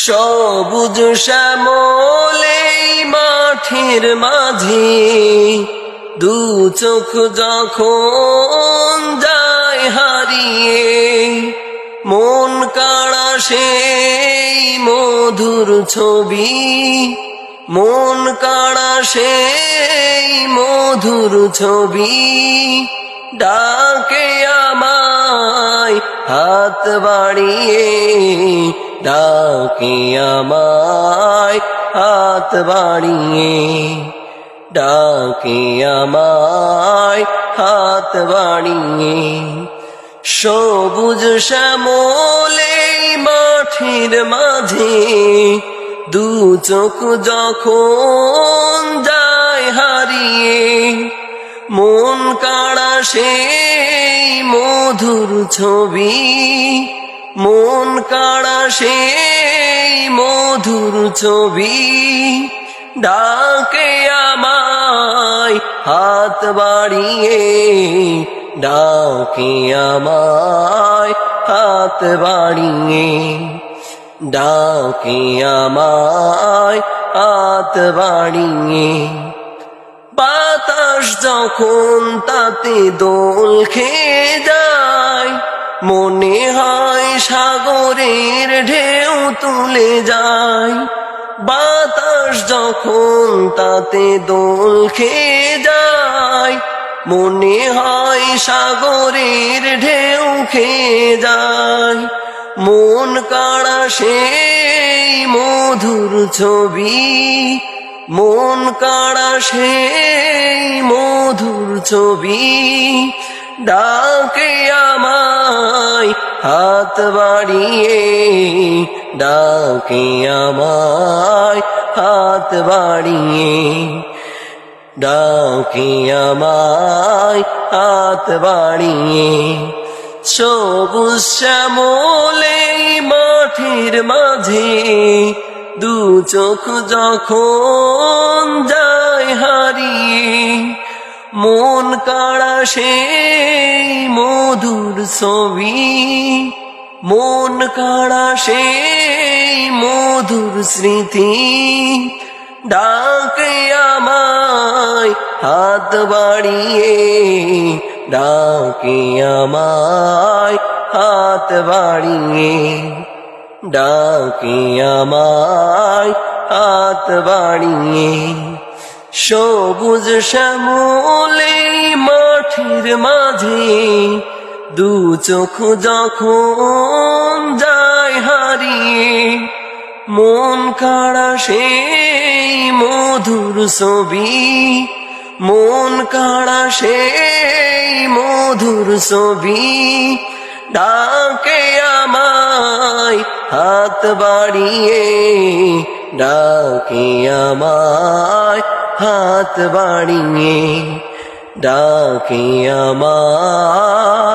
সবুজ শ্যামলে মাঠের মাঝে দু চোখ যখন যায় হারিয়ে, মন কাড়া সেই মধুর ছবি, মন কাড়া সেই মধুর ছবি, ডাকে আমায় হাত বাড়িয়ে, ডাকে আমায় হাত বাড়িয়ে, ডাকে আমায় হাত বাড়িয়ে। সবুজ শ্যামলে মাঠের মাঝে দু চোখ যখন যায় হারিয়ে, মন কাড়া সেই মধুর ছবি, মন কাড়া সেই মধুর ছবি, ডাকে আমায় হাত বাড়িয়ে, ডাকে আমায় হাত বাড়িয়ে, ডাকে আমায় হাত বাড়িয়ে। বাতাস যখন তাতে দোল খেয়ে যায়, মনে হয় সাগরের ঢেউ তুলে যায়। বাতাস যখন তাতে দোল খেয়ে যায়, মনে হয় সাগরের ঢেউ খেয়ে যায়। মন কাড়া সেই মধুর ছবি, মন কাড়া সেই মধুর ছবি, ডাকে আমায় হাত বাড়িয়ে, ডাকে আমায় হাত বাড়িয়ে, ডাকে আমায় হাত বাড়িয়ে। সবুজ শ্যামলে মাঠের মাঝে দু চোখ যখন যায় হারিয়ে, মন কাড়া সেই মধুর ছবি, মন কাড়া সেই মধুর স্মৃতি, ডাকে আমায় হাত বাড়িয়ে, ডাকে আমায় হাত বাড়িয়ে, ডাকে আমায় হাত বাড়িয়ে। সবুজ শ্যামলে মাঠের মাঝে দু চোখ যখন যায় হারিয়ে, মন কাড়া সেই মধুর ছবি, মন কাড়া সেই মধুর ছবি, ডাকে আমায় হাত বাড়িয়ে, ডাকে আমায় হাত বাড়িয়ে, ডাকে আমায়